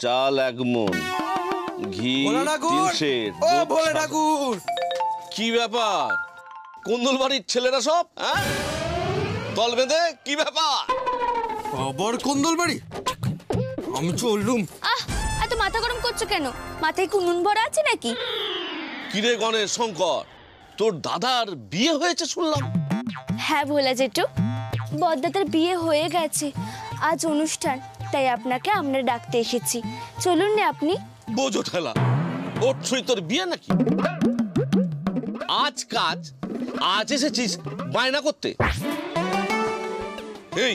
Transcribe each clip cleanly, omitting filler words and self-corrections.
চাল 1 মণ, ঘি 3 সের। ও ভোলে ঠাকুর, কি ব্যাপার? কুন্দল বাড়ির ছেলেরা সব দল বেঁধে কি ব্যাপার? আবার কুন্দল বাড়ি? আমি চললুম। এত মাথা গরম করছো কেন? মাথায় কুনুন ভরা আছে নাকি? কিরে গণেশ শঙ্কর, তোর দাদার বিয়ে হয়েছে শুনলাম। হ্যাঁ ভোলা জেঠু, বড়দাদার বিয়ে হয়ে গেছে। আজ অনুষ্ঠান, তাই আপনাকে আমরা ডাকতে এসেছি। চলুন না আপনি। বোঝো ঠেলা, ওর ছুঁই তোর বিয়ে নাকি? আজ কাজ, আজ এসেছিস বায়না করতে। এই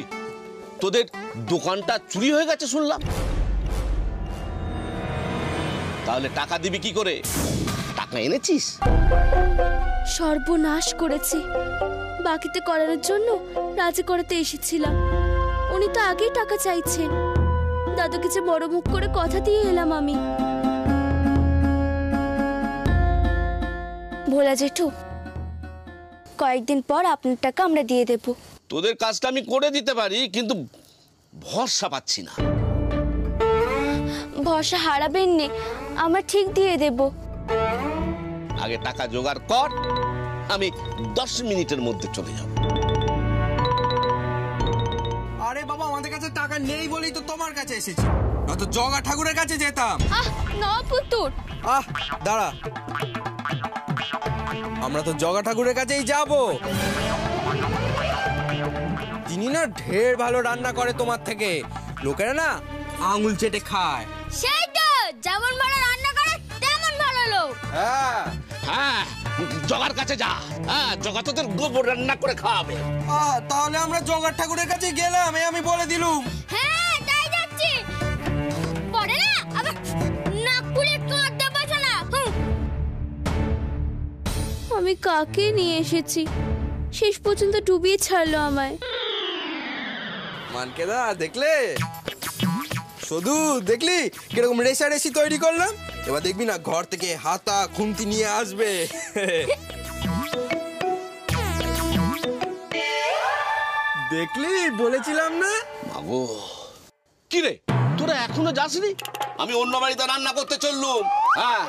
তোদের দোকানটা চুরি হয়ে গেছে শুনলাম, তাহলে টাকা দিবি কি করে? টাকা এনেছিস? সর্বনাশ করেছি। বাকিতে করানোর জন্য রাজি করাতে এসেছিলাম। উনি তো আগেই টাকা চাইছেন। দাদুকে যে বড় মুখ করে কথা দিয়ে এলাম আমি। ভোলা জেঠু, কয়েকদিন পর আপনার টাকা আমরা দিয়ে দেব। তোদের কাজটা আমি করে দিতে পারি, কিন্তু ভরসা পাচ্ছি না। ভরসা হারাবেন নে, আমরা ঠিক দিয়ে দেব। আগে টাকা জোগাড় কর, আমি 10 মিনিটের মধ্যে চলে যাব। আরে বাবা, আমাদের কাছে টাকা নেই বলেই তো তোমার কাছে এসেছি, নয়তো জগা ঠাকুরের কাছে যেতাম। না পুতুর, দাঁড়া, আমরা তো জগা ঠাকুরের কাছেই যাব। তিনি না ঢের ভালো রান্না করে তোমার থেকে, লোকেরা না আঙুল চেটে খায়। সেই তো, যেমন ভালো রান্না করে তেমন ভালো লোক। হ্যাঁ, জগার কাছে যা। হ্যাঁ, জগা তোদের গোবর রান্না করে খাওয়াবে। তাহলে আমরা জগা ঠাকুরের কাছে গেলাম, আমি বলে দিলুম। হ্যাঁ, তাই যাচ্ছি। পরে না আবার নাক পুলে কাঁদতে বসো না। আমি কাকে নিয়ে এসেছি? শেষ পর্যন্ত ডুবিয়ে ছাড়লো আমায়। মানকেদা দেখলে, শুধু দেখলি কিরকম রেশারেশি তৈরি করলাম। এবার দেখবি না ঘর থেকে হাতা খুন্তি নিয়ে আসবে। দেখলি, বলেছিলাম না। মাগো, কি রে তোরা এখনো যাসনি? আমি অন্য বাড়িতে রান্না করতে চললুম। হ্যাঁ,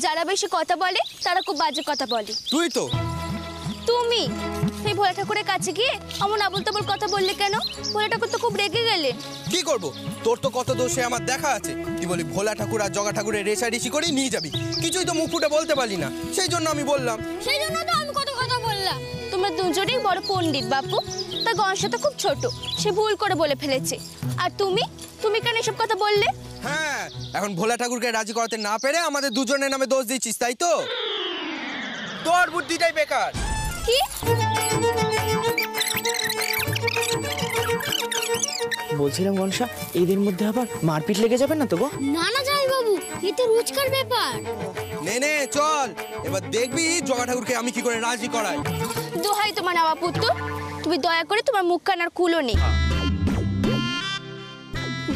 যারা বেশি কথা বলে তারা খুব বাজে কথা বলে। তুই তো। তুমি সেই ভোলা ঠাকুরের কাছে গিয়ে এমন আবল তাবল কথা বললে কেন? ভোলা ঠাকুর তো খুব রেগে গেলে। কি করব, তোর তো কত দোষে আমার দেখা আছে। তুই বলি ভোলা ঠাকুর আর জগা ঠাকুরের রেশারেশি করে নিয়ে যাবি, কিছুই তো মুখ ফুটে বলতে পারলি না। সেই জন্য আমি বললাম। সেই জন্য তো আমি কত কথা বললাম। তোমরা দুজনেই বড় পণ্ডিত বাপু, তা গণেশ তো খুব ছোট, সে ভুল করে বলে ফেলেছে। আর তুমি তুমি কেন এসব কথা বললে? হ্যাঁ, এখন ভোলা ঠাকুরকে রাজি করাতে না পেরে আমাদের দুজনের নামে দোষ দিচ্ছিস, তাই তো? তোর বুদ্ধিটাই বেকার। কি? বলছিলাম গনসা, এদের মধ্যে আবার মারপিট লেগে যাবে না তো গো? না না জামাই বাবু, এই তো রোজকার ব্যাপার। নে চল, এবার দেখবি জগা ঠাকুরকে আমি কি করে রাজি করাই। দোহাই তোমার নাওয়া পুত্র, তুমি দয়া করে তোমার মুখ কানার কুলো নেই।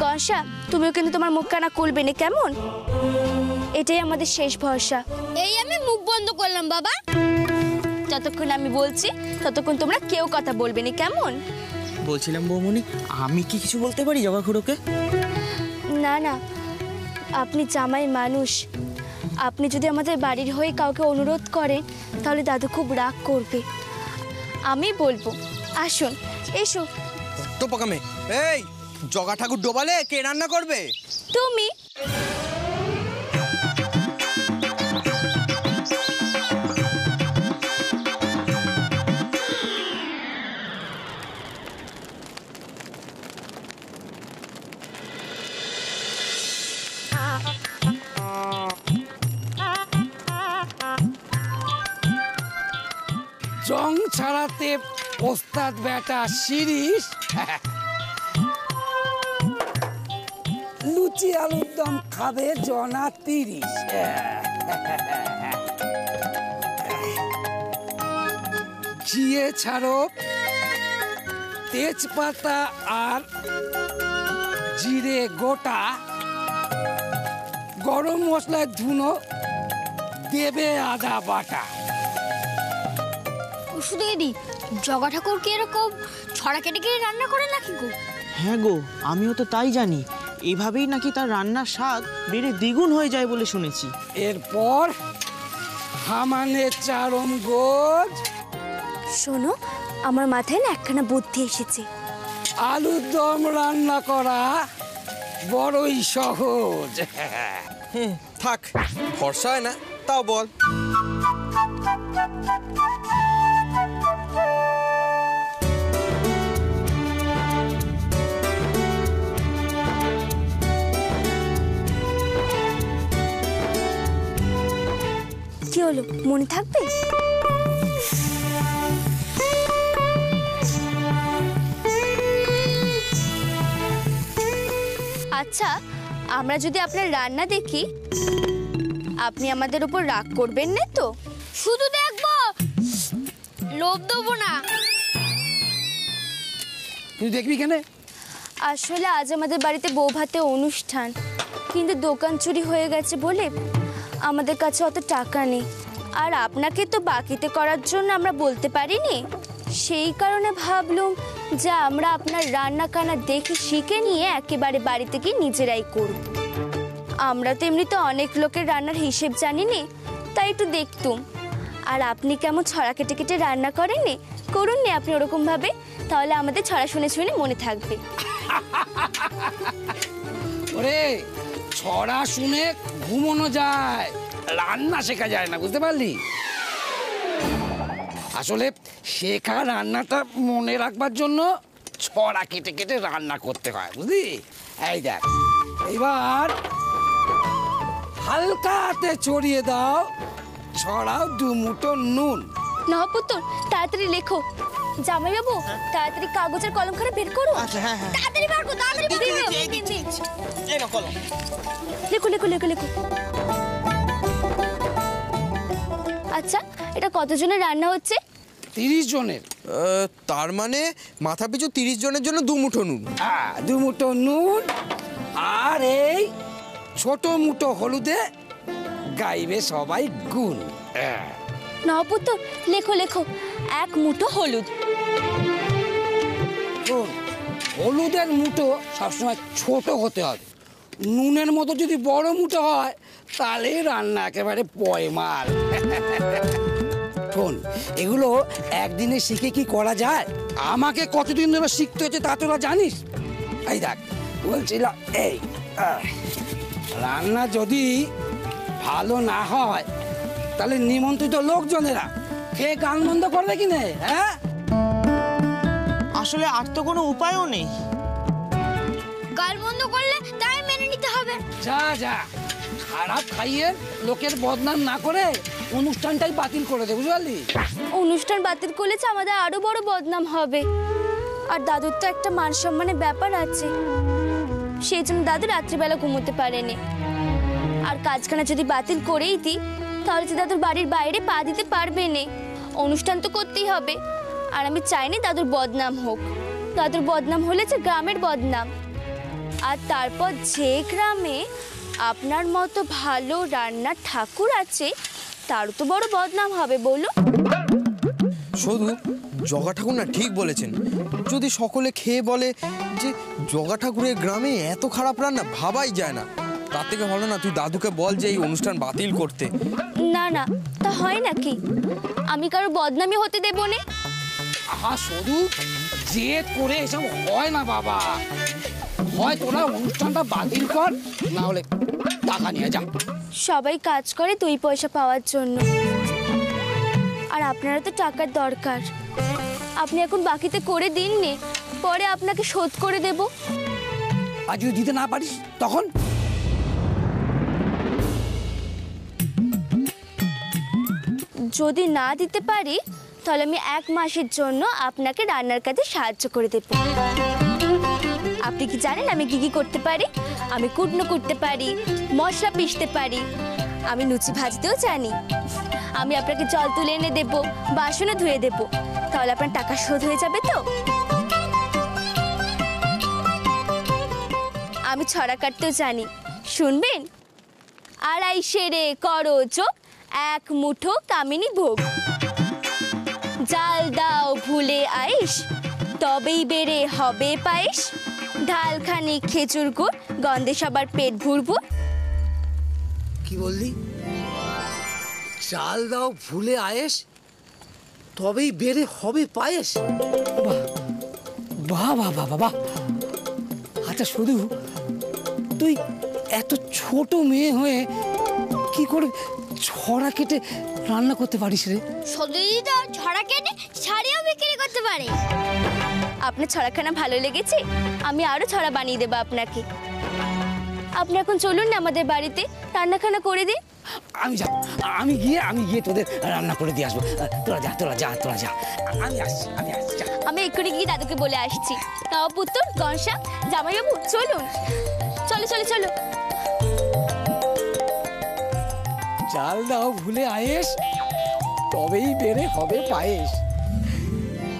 গনসা, তুমিও কিন্তু তোমার মুখ কানা খুলবে না, কেমন? এটাই আমাদের শেষ ভরসা। এই আমি মুখ বন্ধ করলাম বাবা। যতক্ষণ আমি বলছি ততক্ষণ তোমরা কেউ কথা বলবে না, কেমন? বলছিলাম বৌমনি, আমি কি কিছু বলতে পারি জগা খুড়োকে? না না, আপনি জামাই মানুষ। আপনি যদি আমাদের বাড়ির হয়ে কাউকে অনুরোধ করেন তাহলে দাদু খুব রাগ করবে। আমি বলবো, আসুন, এসো। তো পকামে, এই জগা ঠাকুর ডোবালে কে রান্না করবে? তুমি। জং ছাড়াতে ওস্তাদ বেটা শিরিষ লুচি আলুর দম খাবে জনা 30। জিয়ে ছাড়ো তেজপাতা আর জিরে গোটা, গরম মশলার ধুনো, দেবে আদা বাটা। শুধু এদি জগা ঠাকুর কি এরকম ছড়া কেটে কেটে রান্না করে নাকি গো? হ্যাঁ গো, আমিও তো তাই জানি। এইভাবেই নাকি তার রান্নার স্বাদ বেড়ে দ্বিগুণ হয়ে যায় বলে শুনেছি। এরপর হামানের চারম গোজ, শোনো, আমার মাথায় না একখানা বুদ্ধি এসেছে। আলুর দম রান্না করা বড়ই সহজ। থাক, ভরসা হয় না, তাও বল। কি হলো, মনে থাকবে? আচ্ছা, আমরা যদি আপনার রান্না দেখি, আপনি আমাদের উপর রাগ করবেন না তো? শুধু দেখবো, লোভ দেবো না। তুই দেখবি কেন? আসলে আজ আমাদের বাড়িতে বউ ভাতে অনুষ্ঠান, কিন্তু দোকান চুরি হয়ে গেছে বলে আমাদের কাছে অত টাকা নেই। আর আপনাকে তো বাকিতে করার জন্য আমরা বলতে পারিনি, সেই কারণে ভাবলুম যে আমরা আপনার রান্না কান্না দেখে শিখে নিয়ে একেবারে বাড়িতে গিয়ে নিজেরাই করব। আমরা তো এমনিতে অনেক লোকের রান্নার হিসেব জানি নে, তাই একটু দেখতুম। আর আপনি কেমন ছড়া কেটে কেটে রান্না করেন নে, করুন নে আপনি ওরকম ভাবে, তাহলে আমাদের ছড়া শুনে শুনে মনে থাকবে। ওরে, ছড়া শুনে ঘুমোনো যায়, রান্না শেখা যায় না, বুঝতে পারলি? আসলে শেখা রান্নাটা মনে রাখবার জন্য ছড়া কেটে কেটে রান্না করতে হয়, বুঝলি? এই দেখ, এবার হালকা হাতে ছড়িয়ে দাও, ছড়াও 2 মুঠো নুন। নহপুত্র, তাড়াতাড়ি লেখো। জামাইবাবু, তাড়াতাড়ি কাগজের কলমখানা বের করো। আচ্ছা, হ্যাঁ হ্যাঁ, তাড়াতাড়ি বার করো, তাড়াতাড়ি বের করো। এই নাও কলম। লেখো লেখো লেখো লেখো। আচ্ছা, এটা কতজনের রান্না হচ্ছে? 30 জনের। তার মানে মাথা পিছু 30 জনের জন্য 2 মুঠো নুন। 2 মুঠো নুন আর এই ছোট মুঠো হলুদে গাইবে সবাই গুণ। নহপুত্র, লেখো লেখো, 1 মুঠো হলুদ। শোন, হলুদের মুঠো সবসময় ছোট হতে হবে। নুনের মতো যদি বড় মুঠো হয় তাহলে রান্না একেবারে পয়মাল। শোন, এগুলো একদিনে শিখে কি করা যায়? আমাকে কতদিন ধরে শিখতে হচ্ছে তা তোরা জানিস? এই দেখ, বলছিলাম এই রান্না যদি ভালো না হয় তাহলে নিমন্ত্রিত লোকজনেরা খেয়ে গান বন্ধ করবে কি না? হ্যাঁ, আসলে আর তো কোনো উপায়ও নেই। গাল বন্ধ করলে তাই মেনে নিতে হবে। যা যা, খারাপ খাইয়ে লোকের বদনাম না করে অনুষ্ঠানটাই বাতিল করে দে, বুঝতে পারলি? অনুষ্ঠান বাতিল করলে যে আমাদের আরো বড় বদনাম হবে। আর দাদুর তো একটা মান সম্মানের ব্যাপার আছে, সেই জন্য দাদু রাত্রিবেলা ঘুমোতে পারেনি। আর কাজখানা যদি বাতিল করেই দিই তাহলে যে দাদুর বাড়ির বাইরে পা দিতে পারবে না। অনুষ্ঠান তো করতেই হবে, আর আমি চাইনি দাদুর বদনাম হোক। দাদুর বদনাম হলে যে গ্রামের বদনাম, আর তারপর যে গ্রামে আপনার মতো ভালো রান্নার ঠাকুর আছে তারও তো বড় বদনাম হবে, বলো? শুধু জগা ঠাকুর না ঠিক বলেছেন। যদি সকলে খেয়ে বলে যে জগা ঠাকুরের গ্রামে এত খারাপ রান্না, ভাবাই যায় না। তার থেকে ভালো না তুই দাদুকে বল যে এই অনুষ্ঠান বাতিল করতে। না না, তা হয় নাকি? আমি কারো বদনামি হতে দেব না। আহা, শুধু জেদ করে এসব হয় না বাবা। হয় তোরা অনুষ্ঠানটা বাতিল কর, না হলে টাকা নিয়ে যা। সবাই কাজ করে 2 পয়সা পাওয়ার জন্য, আর আপনারা তো টাকার দরকার। আপনি এখন বাকিতে করে দিন নে, পরে আপনাকে শোধ করে দেব। আর যদি দিতে না পারিস তখন? যদি না দিতে পারি তাহলে আমি 1 মাসের জন্য আপনাকে রান্নার কাজে সাহায্য করে দেব। আপনি কি জানেন আমি কি কি করতে পারি? আমি কুটনো করতে পারি, মশলা পিষতে পারি, আমি লুচি ভাজতেও জানি। আমি আপনাকে জল তুলে এনে দেব, বাসনও ধুয়ে দেব। তাহলে আপনার টাকা শোধ হয়ে যাবে তো? আমি ছড়া কাটতেও জানি, শুনবেন? আড়াই সেরে করো চোখ, এক মুঠো কামিনী ভোগ, জাল দাও ভুলে আইস, তবেই বেড়ে হবে পায়েস, ঢালখানি খেজুর গুড়, গন্ধে সবার পেট ভুরভুর। কি বললি? চাল দাও ভুলে আয়েস, তবেই বেড়ে হবে পায়েস। বাহ বাহ বাহ বাহ বাহ। আচ্ছা শুধু তুই এত ছোট মেয়ে হয়ে কি করে ছড়া কেটে রান্না করতে পারিস রে? সদুদি তো ছড়া কেটে শাড়িও বিক্রি করতে পারে। আপনার ছড়াখানা ভালো লেগেছে? আমি আরো ছড়া বানিয়ে দেবো আপনাকে। আপনি এখন চলুন না আমাদের বাড়িতে, রান্নাখানা করে দিন। আমি গিয়ে তোদের রান্না করে দিয়ে আসবো। তোরা যা। আমি আসছি যা। আমি এক্ষুনি গিয়ে দাদুকে বলে আসছি। তাও পুত্র, গনসা, জামাইবাবু চলুন, চলো। চাল দাও ভুলে আয়েস, তবেই বেড়ে হবে পায়েস।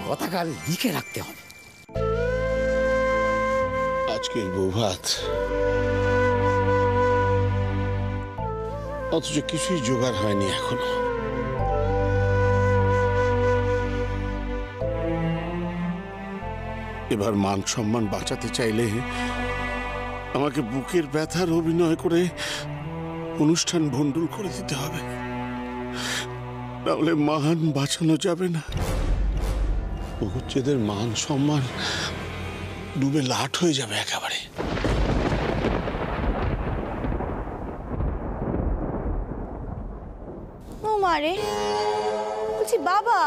কথাকাল লিখে রাখতে হবে। আজকের বৌভাত, অথচ কিছুই জোগাড় হয়নি এখনো। এবার মান সম্মান বাঁচাতে চাইলে আমাকে বুকের ব্যথার অভিনয় করে অনুষ্ঠান ভণ্ডুল করে দিতে হবে, তাহলে মান বাঁচানো যাবে না। মুখুজ্জেদের মান সম্মান ডুবে লাট হয়ে যাবে একেবারে। ও মারে, বলছি বাবা,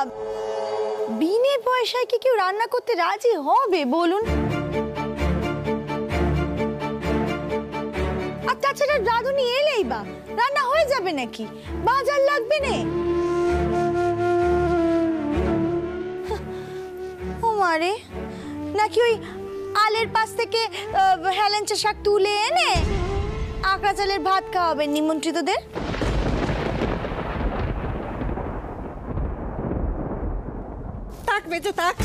বিনে পয়সায় কি কেউ রান্না করতে রাজি হবে বলুন? আর তাছাড়া রাঁধুনি এলেই বা রান্না হয়ে যাবে নাকি? বাজার লাগবে না। ও মারে, নাকি ওই আলের পাশ থেকে হেলেঞ্চা শাক তুলে এনে আঁকড়া চালের ভাত খাওয়াবেন নিমন্ত্রিতদের? থাক বেঁচে থাক,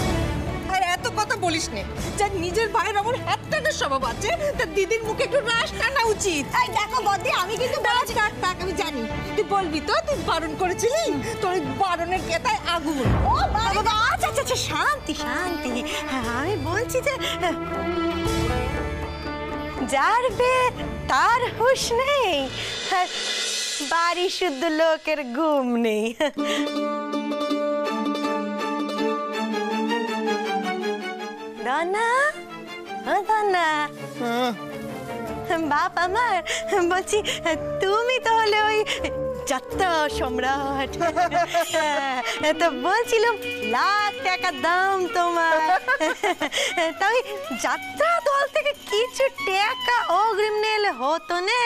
আর এত কথা বলিস নে। যার নিজের ভাইয়ের এমন হ্যাটটানের স্বভাব আছে, তার দিদির মুখে একটু রাশ টানা উচিত। এই দেখো বদি, আমি কিন্তু থাক, আমি জানি তুই বলবি তো, তুই বারণ করেছিলি, তোর বারণের কেতায় আগুন। ও বাবা, আচ্ছা শান্তি। আমি বলছি যে যার বে তার হুঁশ নেই, বাড়ি শুদ্ধ লোকের ঘুম নেই। দানা বাপ আমার, বলছি তুমি তো হলে ওই যাত্রা সম্রাট, তো বলছিলাম লাখ টাকা দাম তোমার, তাই যাত্রা দল থেকে কিছু টাকা অগ্রিম নিলে হতো না?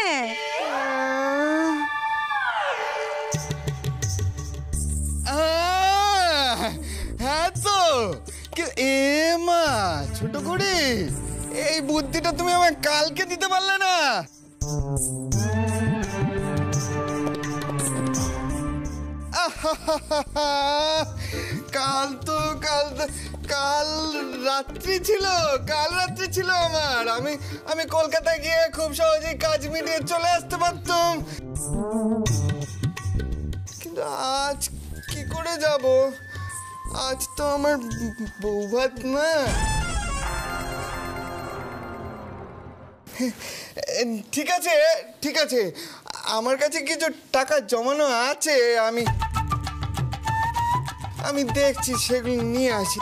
হ্যাঁ তো এ মা, ছোট করে এই বুদ্ধিটা তুমি আমায় কালকে দিতে পারলে না? কাল রাত্রি ছিল আমার। আমি কলকাতায় গিয়ে খুব সহজেই কাজ মিটিয়ে চলে আসতে পারতাম, কিন্তু আজ কি করে যাব? আজ তো আমার বৌভাত না। ঠিক আছে, আমার কাছে কিছু টাকা জমানো আছে, আমি দেখছি সেগুলো নিয়ে আসি।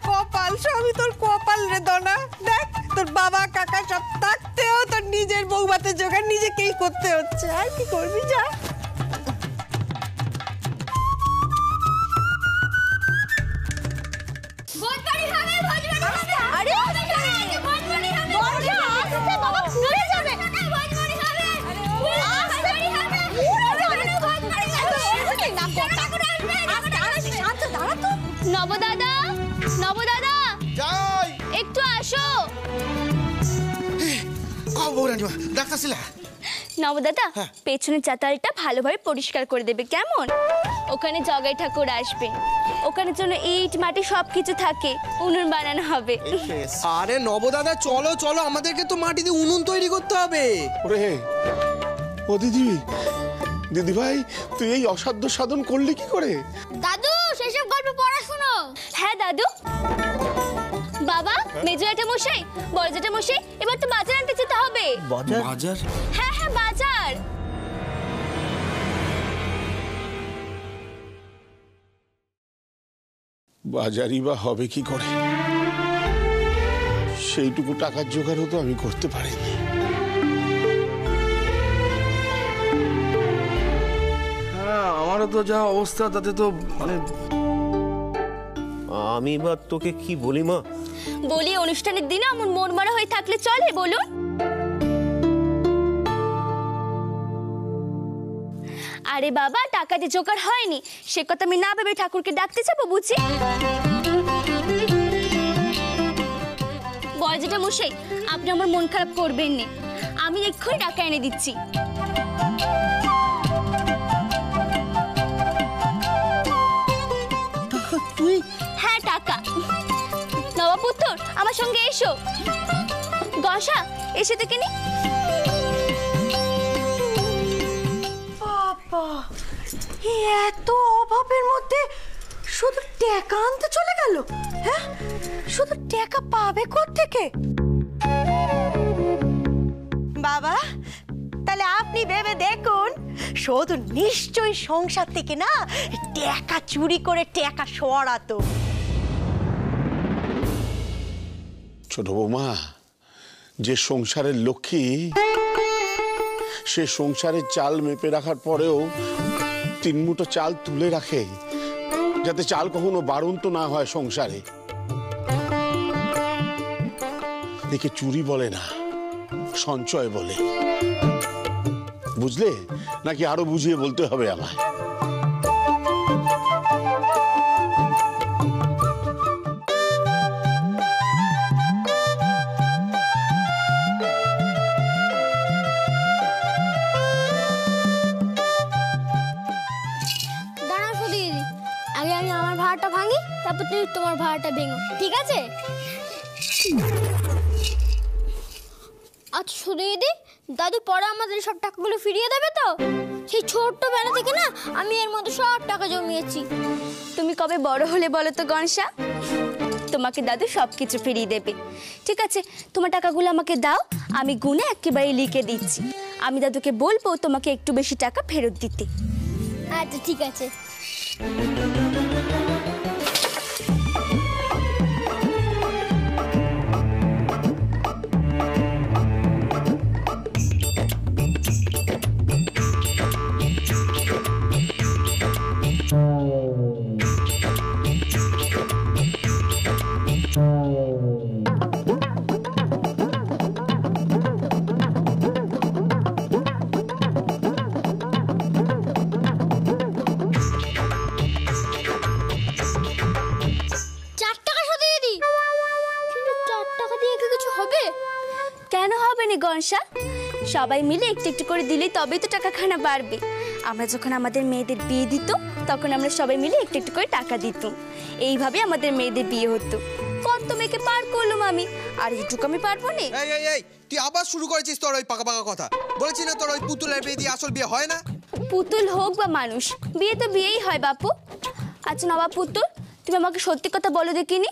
কপাল সবই তোর কপাল রে দনা। দেখ, তোর বাবা কাকা সব থাকতেও তোর নিজের বৌভাতের জোগাড় নিজেকেই করতে হচ্ছে। আর কি করবি, যা। নবদাদা, একটু আসো। নবদাদা, পেছনের চাতালটা ভালোভাবে পরিষ্কার করে দেবে, কেমন? ওখানে জগাই ঠাকুর আসবেন। ওখানের জন্য ইট মাটি সব কিছু থাকে, উনুন বানানো হবে। আরে নবদাদা চলো চলো, আমাদেরকে তো মাটি দিয়ে উনুন তৈরি করতে হবে। ওরে ও দিদি, দিদি ভাই তুই এই অসাধ্য সাধন করলি কি করে? দাদু সেসব গল্প পড়াশুনো। হ্যাঁ দাদু। বাবা, মেজো জ্যাঠা মশাই, বড় জ্যাঠা মশাই, এবার তো বাজার আনতে যেতে হবে। বাজার? হ্যাঁ হ্যাঁ বাজার। বাজারই বা হবে কি করে? সেইটুকু টাকার জোগাড়ও তো আমি করতে পারিনি। হ্যাঁ, আমারও তো যা অবস্থা তাতে তো মানে আমি বা তোকে কি বলি মা? বলি অনুষ্ঠানের দিনে এমন মন মারা হয়ে থাকলে চলে বলুন? আরে বাবা, টাকা দিয়ে জোগাড় হয়নি সে কথা আমি না ভেবে ঠাকুরকে ডাকতে যাবো বুঝি? বড় জ্যাঠা মশাই, আপনি আমার মন খারাপ করবেন না, আমি এক্ষুনি টাকা এনে দিচ্ছি। তুই? হ্যাঁ টাকা। নবাবপুত্র আমার সঙ্গে এসো। গসা এসে থেকে নি। বাবা, এত অভাবের মধ্যে শুধু টাকা আনতে চলে গেল? হ্যাঁ, শুধু টাকা পাবে কোত্থেকে? বাবা, তাহলে আপনি ভেবে দেখুন, শুধু নিশ্চয়ই সংসার থেকে না টাকা চুরি করে টাকা সরাতো। ছোট বৌমা, যে সংসারের লক্ষ্মী সে সংসারের চাল মেপে রাখার পরেও 3 মুঠো চাল তুলে রাখে, যাতে চাল কখনো বাড়ন্ত না হয় সংসারে। একে চুরি বলে না, সঞ্চয় বলে। বুঝলে নাকি আরো বুঝিয়ে বলতে হবে আমায়? আগে আমি আমার ভাড়াটা ভাঙি, তারপর তুমি তোমার ভাড়াটা ভেঙো, ঠিক আছে? আচ্ছা শুধু দিদি, দাদু পরে আমাদের সব টাকাগুলো ফিরিয়ে দেবে তো? সেই ছোট্ট বেলা থেকে না আমি এর মধ্যে সব টাকা জমিয়েছি। তুমি কবে বড় হলে বলো তো গণসা? তোমাকে দাদু সব কিছু ফিরিয়ে দেবে। ঠিক আছে, তোমার টাকাগুলো আমাকে দাও, আমি গুনে একেবারে লিখে দিচ্ছি। আমি দাদুকে বলবো তোমাকে একটু বেশি টাকা ফেরত দিতে। আচ্ছা ঠিক আছে। গণসা, সবাই মিলে একটু একটু করে দিলেই তবেই তো টাকাখানা বাড়বে। আমরা যখন আমাদের মেয়েদের বিয়ে দিত তখন আমরা সবাই মিলে একটু একটু করে টাকা দিতাম। এইভাবে আমাদের মেয়েদের বিয়ে হতো। কত মেয়েকে পার করলাম আমি, আর এইটুকু আমি পারবো না? এই তুই আবার শুরু করেছিস তোর ওই পাকা পাকা কথা। বলেছি না তোর ওই পুতুলের বিয়ে দিয়ে আসল বিয়ে হয় না? পুতুল হোক বা মানুষ, বিয়ে তো বিয়েই হয় বাপু। আচ্ছা নবাব পুতুল, তুমি আমাকে সত্যি কথা বলো দেখিনি,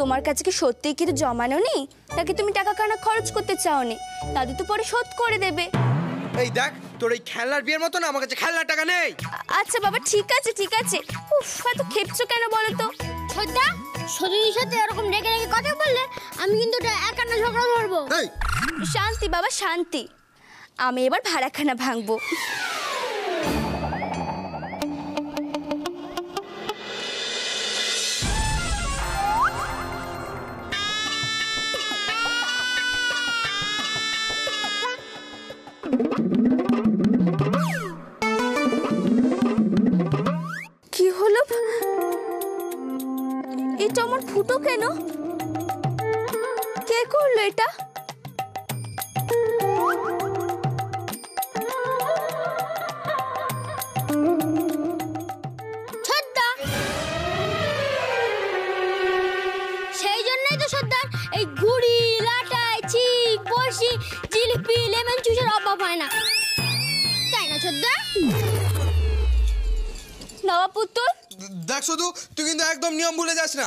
তোমার কাছে কি সত্যিই কিছু জমানো নেই, নাকি তুমি টাকা কানা খরচ করতে চাও নি? দাদু তো পরে শোধ করে দেবে। এই দেখ, তোর এই খেলনার বিয়ের মতো না আমার কাছে খেলনার টাকা নেই। আচ্ছা বাবা ঠিক আছে ঠিক আছে। উফ, এত খেপছো কেন বলো তো? ছোটদা, সজনীর সাথে এরকম রেগে রেগে কথা বললে আমি কিন্তু একান্ন ঝগড়া ধরবো। শান্তি বাবা শান্তি, আমি এবার ভাড়াখানা ভাঙবো। কি হলো? এটা আমার ফুটো কেন? কে করলো এটা? এই ঘুড়ি লাটাই চিক বড়শি জিলিপি লেমন জুসের অভাব হয় না, তাই না ছোটদা? নবাব পুত্তর, দেখ শুধু তুই কিন্তু একদম নিয়ম ভুলে যাস না।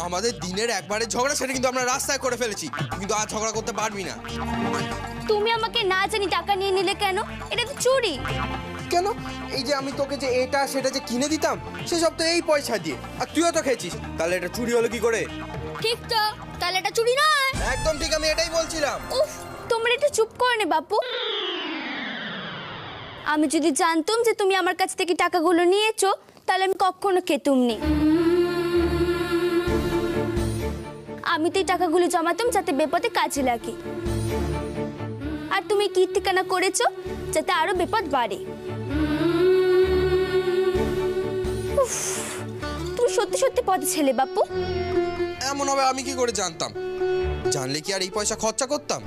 আমাদের দিনের একবারে ঝগড়া সেটা কিন্তু আমরা রাস্তায় করে ফেলেছি, কিন্তু আর ঝগড়া করতে পারবি না। তুমি আমাকে না জানি টাকা নিয়ে নিলে কেন? এটা তো চুরি। কেন? এই যে আমি তোকে যে এটা সেটা যে কিনে দিতাম সেসব তো এই পয়সা দিয়ে, আর তুইও তো খেয়েছিস, তাহলে এটা চুরি হলো কি করে? ঠিক তো, তাহলে এটা চুরি নয়। একদম ঠিক, আমি এটাই বলছিলাম। উফ, তোমরা একটু চুপ করে নে বাপু। আমি যদি জানতাম যে তুমি আমার কাছ থেকে টাকাগুলো নিয়েছো, তাহলে আমি কখনো খেতুম নি। আমি তো এই টাকাগুলো জমাতাম যাতে বিপদে কাজে লাগে, আর তুমি কি ঠিকানা করেছো যাতে আরো বিপদ বাড়ে। উফ, তুমি সত্যি সত্যি পথে ছেলে বাপু। এমন হবে আমি কি করে জানতাম? জানলে কি আর এই পয়সা খরচা করতাম?